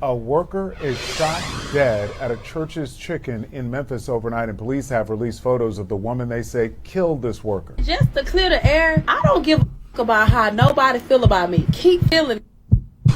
A worker is shot dead at a church's chicken in Memphis overnight, and police have released photos of the woman they say killed this worker. Just to clear the air, I don't give a about how nobody feel about me. Keep feeling.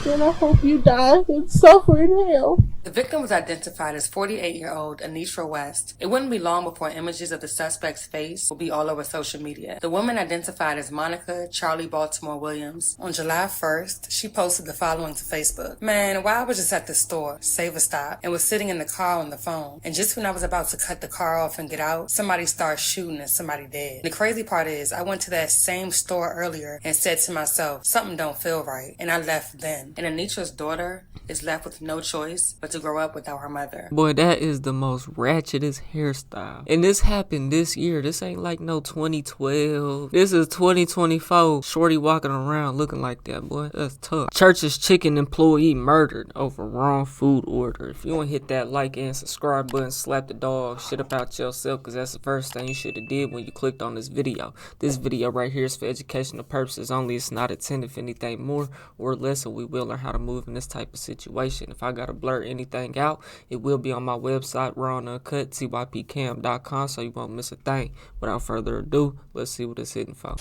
And I hope you die and suffer in hell. The victim was identified as 48-year-old Anitra West. It wouldn't be long before images of the suspect's face will be all over social media. The woman identified as Monica Charlie Baltimore Williams. On July 1st, she posted the following to Facebook. Man, while I was just at the store, save a stop, and was sitting in the car on the phone. And just when I was about to cut the car off and get out, somebody started shooting and somebody dead. The crazy part is, I went to that same store earlier and said to myself, something don't feel right. And I left then. And Anitra's daughter is left with no choice but to grow up without her mother. Boy, that is the most ratchetest hairstyle. And this happened this year. This ain't like no 2012. This is 2024. Shorty walking around looking like that, boy. That's tough. Church's chicken employee murdered over wrong food order. If you don't hit that like and subscribe button, slap the dog shit about yourself, because that's the first thing you should have did when you clicked on this video. This video right here is for educational purposes only. It's not intended for anything more or less, so we will learn how to move in this type of situation. If I gotta blur anything out, it will be on my website, raw and uncut, typcam.com, so you won't miss a thing. Without further ado, let's see what it's hitting for.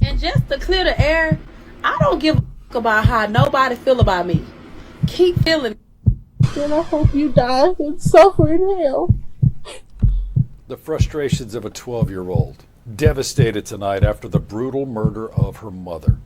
And just to clear the air, I don't give a about how nobody feel about me. Keep feeling. And I hope you die and suffer in hell. The frustrations of a 12-year-old, devastated tonight after the brutal murder of her mother.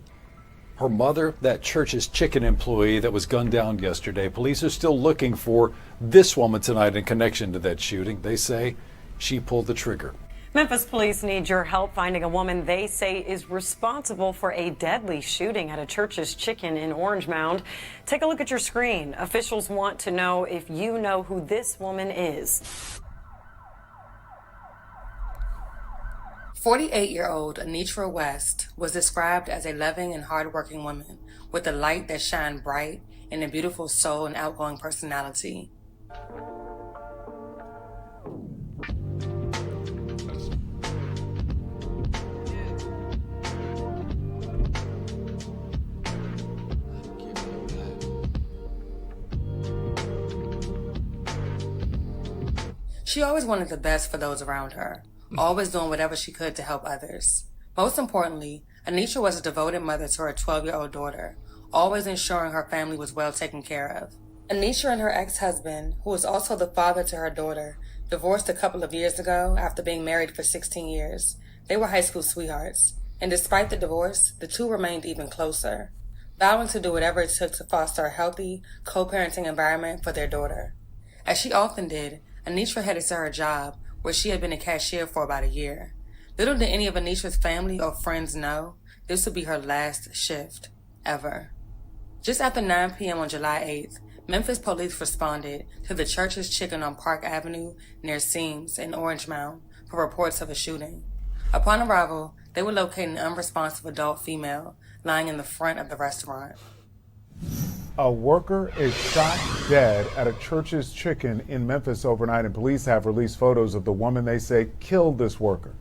Her mother, that church's chicken employee that was gunned down yesterday. Police are still looking for this woman tonight in connection to that shooting. They say she pulled the trigger. Memphis police need your help finding a woman they say is responsible for a deadly shooting at a church's chicken in Orange Mound. Take a look at your screen. Officials want to know if you know who this woman is. 48-year-old Anitra West was described as a loving and hardworking woman with a light that shined bright and a beautiful soul and outgoing personality. She always wanted the best for those around her, always doing whatever she could to help others. Most importantly, Anitra was a devoted mother to her 12-year-old daughter, always ensuring her family was well taken care of. Anitra and her ex-husband, who was also the father to her daughter, divorced a couple of years ago after being married for 16 years. They were high school sweethearts, and despite the divorce, the two remained even closer, vowing to do whatever it took to foster a healthy, co-parenting environment for their daughter. As she often did, Anitra headed to her job, where she had been a cashier for about a year. Little did any of Anitra's family or friends know this would be her last shift, ever. Just after 9 p.m. on July 8th, Memphis police responded to the church's chicken on Park Avenue near Seams in Orange Mound for reports of a shooting. Upon arrival, they would locate an unresponsive adult female lying in the front of the restaurant. A worker is shot dead at a church's chicken in Memphis overnight, and police have released photos of the woman they say killed this worker.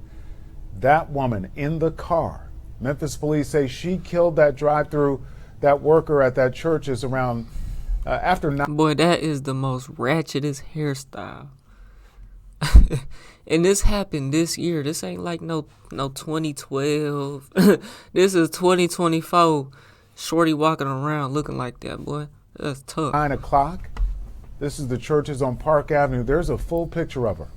That woman in the car. Memphis police say she killed that drive-through, that worker at that church is around after 9. Boy, that is the most ratchetest hairstyle. And this happened this year. This ain't like no 2012. This is 2024. Shorty walking around looking like that, boy. That's tough. 9 o'clock. This is the churches on Park Avenue. There's a full picture of her.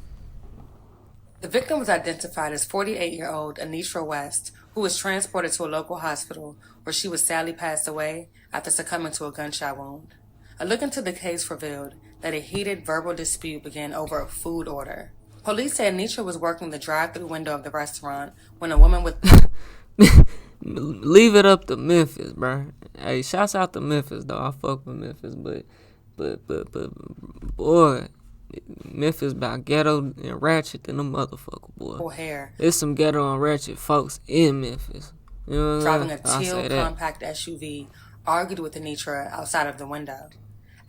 The victim was identified as 48-year-old Anitra West, who was transported to a local hospital where she was sadly passed away after succumbing to a gunshot wound. A look into the case revealed that a heated verbal dispute began over a food order. Police say Anitra was working the drive-thru window of the restaurant when a woman with... Leave it up to Memphis, bro. Hey, shouts out to Memphis, though. I fuck with Memphis, but boy, Memphis about ghetto and ratchet than a motherfucker, boy. Hair. There's some ghetto and ratchet folks in Memphis. You know what driving a I teal compact SUV, argued with Anitra outside of the window.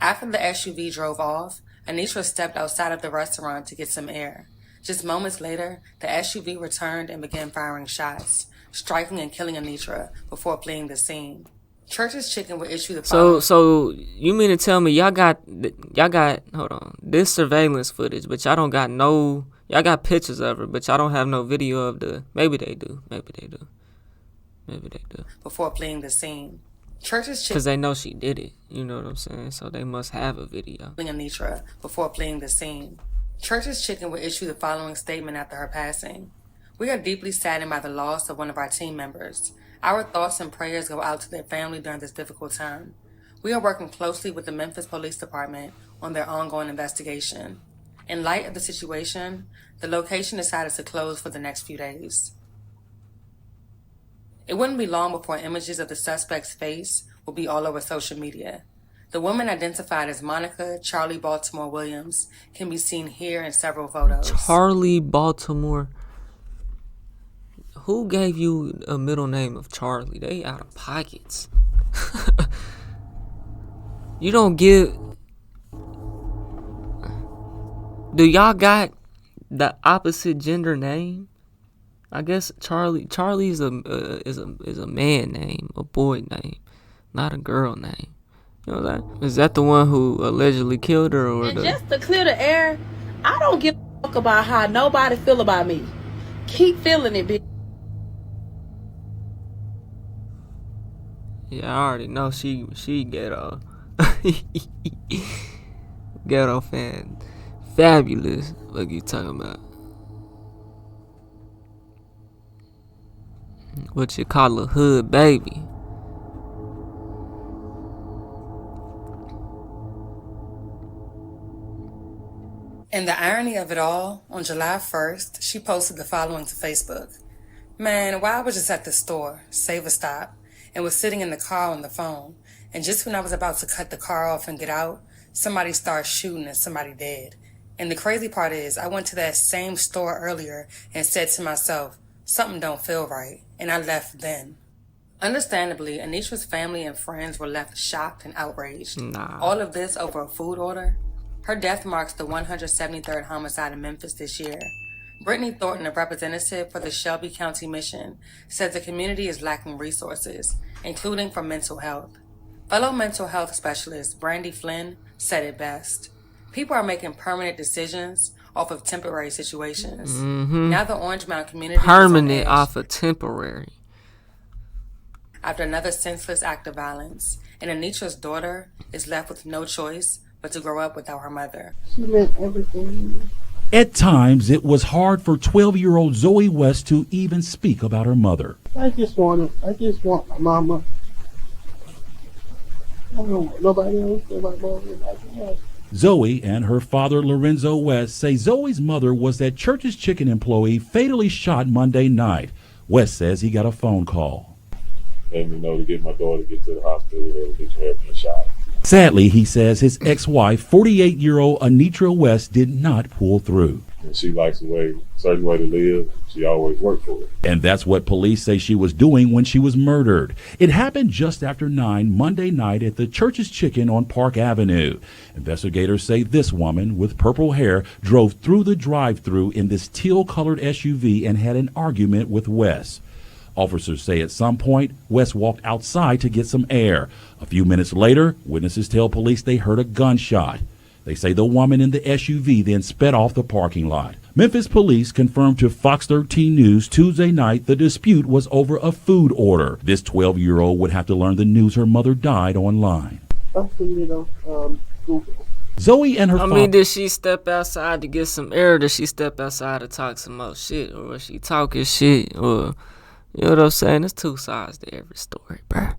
After the SUV drove off, Anitra stepped outside of the restaurant to get some air. Just moments later, the SUV returned and began firing shots, striking and killing Anitra before fleeing the scene. Church's Chicken will issue the following. So you mean to tell me y'all got hold on, this surveillance footage, but y'all don't got no, y'all got pictures of her, but y'all don't have no video of the, maybe they do. Before fleeing the scene. Church's Chicken. Because they know she did it, you know what I'm saying? So they must have a video. Anitra before fleeing the scene. Church's Chicken will issue the following statement after her passing. We are deeply saddened by the loss of one of our team members. Our thoughts and prayers go out to their family during this difficult time. We are working closely with the Memphis Police Department on their ongoing investigation. In light of the situation, the location decided to close for the next few days. It wouldn't be long before images of the suspect's face will be all over social media. The woman identified as Monica Charlie Baltimore Williams can be seen here in several photos. Charlie Baltimore. Who gave you a middle name of Charlie? They out of pockets. You don't give. Do y'all got the opposite gender name? I guess Charlie is a man name, a boy name, not a girl name. You know that? Is that the one who allegedly killed her, or And just to clear the air, I don't give a fuck about how nobody feel about me. Keep feeling it, bitch. Yeah, I already know she ghetto. Ghetto fan. Fabulous. What you talking about? What you call a hood baby? And the irony of it all, on July 1st, she posted the following to Facebook. Man, while I was just at the store, save a stop, and was sitting in the car on the phone, and just when I was about to cut the car off and get out, somebody started shooting and somebody dead. And the crazy part is, I went to that same store earlier and said to myself, something don't feel right, and I left then. Understandably, Anitra's family and friends were left shocked and outraged. Nah. All of this over a food order. Her death marks the 173rd homicide in Memphis this year. Brittany Thornton, a representative for the Shelby County Mission, says the community is lacking resources, including for mental health. Fellow mental health specialist Brandy Flynn said it best. People are making permanent decisions off of temporary situations. Now the Orange Mound community Permanent is on edge off of temporary. after another senseless act of violence, and Anitra's daughter is left with no choice but to grow up without her mother. She meant everything to me. At times, it was hard for 12-year-old Zoe West to even speak about her mother. I just want my mama. I don't want nobody else. Nobody else. Zoe and her father, Lorenzo West, say Zoe's mother was that Church's Chicken employee fatally shot Monday night. West says he got a phone call. Let me know to get my daughter to get to the hospital. They'll get her being shot. Sadly, he says his ex-wife, 48-year-old Anitra West, did not pull through. And she likes a certain way to live. She always worked for it. And that's what police say she was doing when she was murdered. It happened just after 9 Monday night at the Church's Chicken on Park Avenue. Investigators say this woman with purple hair drove through the drive-thru in this teal-colored SUV and had an argument with Wes. Officers say at some point, Wes walked outside to get some air. A few minutes later, witnesses tell police they heard a gunshot. They say the woman in the SUV then sped off the parking lot. Memphis police confirmed to Fox 13 News Tuesday night the dispute was over a food order. This 12-year-old would have to learn the news her mother died online. I seen it on Google. Zoe and her father. I mean, did she step outside to get some air, or did she step outside to talk some more shit, or was she talking shit, or... You know what I'm saying? There's two sides to every story, bruh.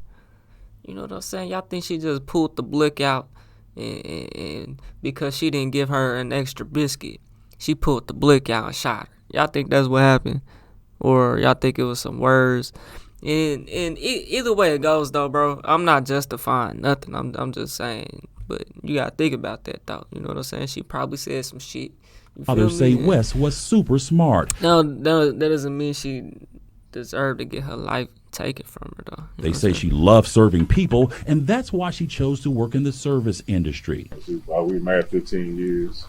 You know what I'm saying? Y'all think she just pulled the blick out and because she didn't give her an extra biscuit, she pulled the blick out and shot her. Y'all think that's what happened? Or y'all think it was some words? And either way it goes, though, bro, I'm not justifying nothing. I'm just saying. But you got to think about that, though. You know what I'm saying? She probably said some shit. Others say Wes was super smart. No, that doesn't mean she deserved to get her life taken from her, though. They say she loves serving people, and that's why she chose to work in the service industry. We were married 15 years,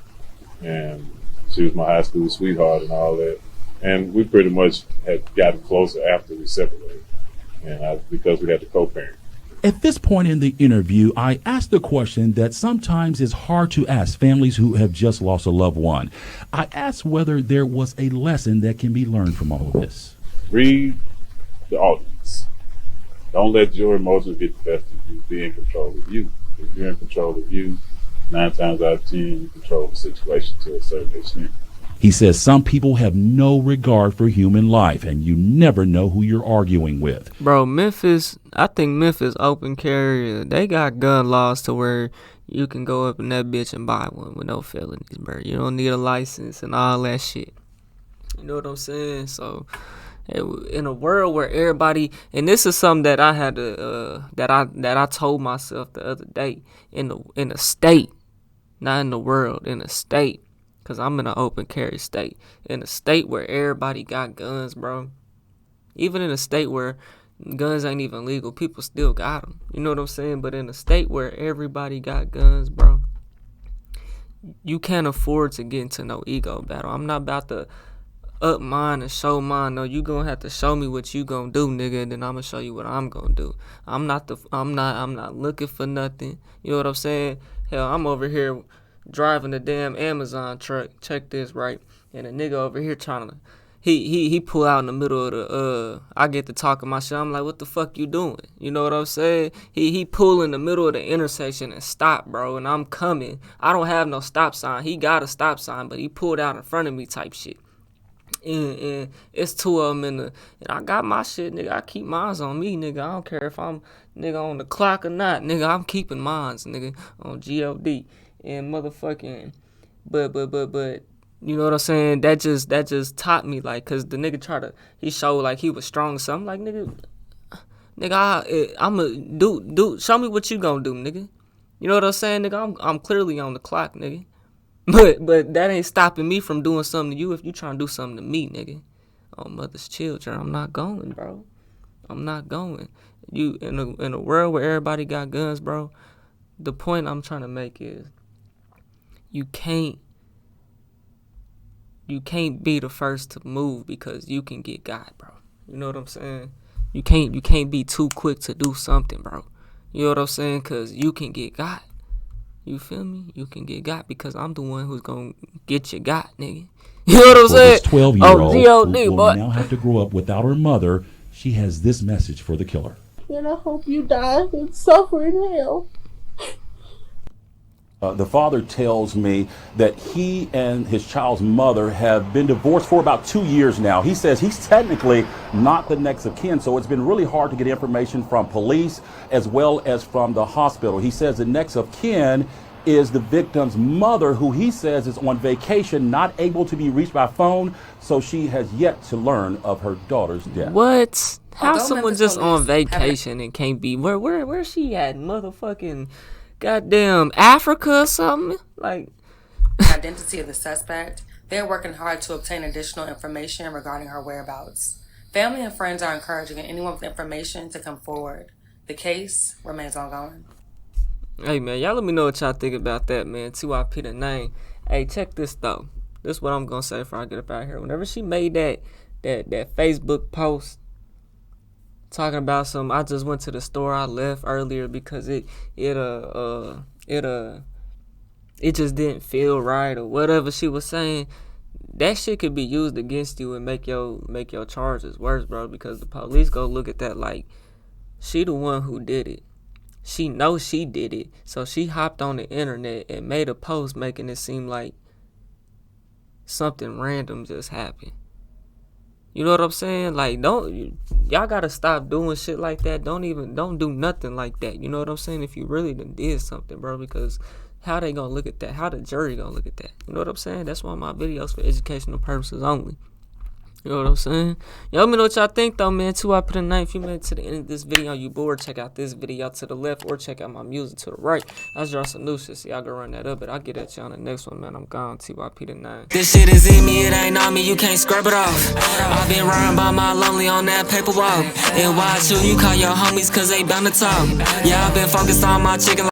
and she was my high school sweetheart and all that. And we pretty much had gotten closer after we separated, and because we had to co-parent. At this point in the interview, I asked a question that sometimes is hard to ask families who have just lost a loved one. I asked whether there was a lesson that can be learned from all of this. Read the audience. Don't let your emotions get the best of you. Be in control of you. If you're in control of you, 9 times out of 10, you control the situation to a certain extent. He says some people have no regard for human life, and you never know who you're arguing with. Bro, Memphis, I think Memphis open carry, they got gun laws to where you can go up in that bitch and buy one with no felonies, bro. You don't need a license and all that shit. You know what I'm saying? So, in a world where everybody, and this is something that I had to, that I told myself the other day, in the state, not in the world, in a state, because I'm in an open carry state, in a state where everybody got guns, bro. Even in a state where guns ain't even legal, people still got them. You know what I'm saying? But in a state where everybody got guns, bro, you can't afford to get into no ego battle. I'm not about to up mine and show mine. No, you gonna have to show me what you gonna do, nigga, and then I'm gonna show you what I'm gonna do. I'm not looking for nothing. You know what I'm saying? Hell, I'm over here driving the damn Amazon truck. Check this, right? And a nigga over here trying to, he pull out in the middle of the, I get to talking my shit. I'm like, what the fuck you doing? You know what I'm saying? He pull in the middle of the intersection and stop, bro, and I'm coming. I don't have no stop sign. He got a stop sign, but he pulled out in front of me type shit. And it's two of them and I got my shit, nigga. I keep mines on me, nigga. I don't care if I'm, nigga, on the clock or not, nigga. I'm keeping mines, nigga, on GOD. And motherfucking, but, you know what I'm saying? That just taught me, like, cause the nigga he showed like he was strong. So I'm like, nigga, I'ma do. Show me what you gonna do, nigga. You know what I'm saying, nigga? I'm clearly on the clock, nigga. But that ain't stopping me from doing something to you if you trying to do something to me, nigga. On mother's children, I'm not going, bro. I'm not going. You in a world where everybody got guns, bro. The point I'm trying to make is you can't be the first to move because you can get got, bro. You know what I'm saying? You can't be too quick to do something, bro. You know what I'm saying? Cause you can get got. You feel me? You can get got because I'm the one who's gonna get you got, nigga. You know what I'm saying? This 12-year-old who will now have to grow up without her mother, she has this message for the killer. And I hope you die and suffer in hell. The father tells me that he and his child's mother have been divorced for about 2 years now. He says he's technically not the next of kin, so it's been really hard to get information from police as well as from the hospital. He says the next of kin is the victim's mother, who he says is on vacation, not able to be reached by phone, so she has yet to learn of her daughter's death. What? How Although someone Memphis just on police vacation and can't be where she at? Motherfucking goddamn Africa or something? Like, identity of the suspect, they're working hard to obtain additional information regarding her whereabouts. Family and friends are encouraging anyone with information to come forward. The case remains ongoing. hey man, y'all let me know what y'all think about that, man. TYP the name. Hey, check this though. This is what I'm gonna say before I get up out here. Whenever she made that Facebook post talking about some, I just went to the store, I left earlier because it just didn't feel right or whatever she was saying. That shit could be used against you and make your charges worse, bro, because the police go look at that like she the one who did it. She knows she did it, so she hopped on the internet and made a post making it seem like something random just happened. You know what I'm saying? Like, y'all gotta stop doing shit like that. Don't do nothing like that. You know what I'm saying? If you really done did something, bro, because how they gonna look at that? How the jury gonna look at that? You know what I'm saying? That's why my videos for educational purposes only. You know what I'm saying? Y'all let me know what y'all think though, man. 2 the 9. If you made it to the end of this video, you bored, check out this video to the left or check out my music to the right. I draw some new shit, so y'all go run that up, but I'll get at you on the next one, man. I'm gone. TYP the 9. This shit is in me, it ain't on me, you can't scrub it off. I've been riding by my lonely on that paper walk. And watch you call your homies cause they bound to talk. Yeah, I've been focused on my chicken.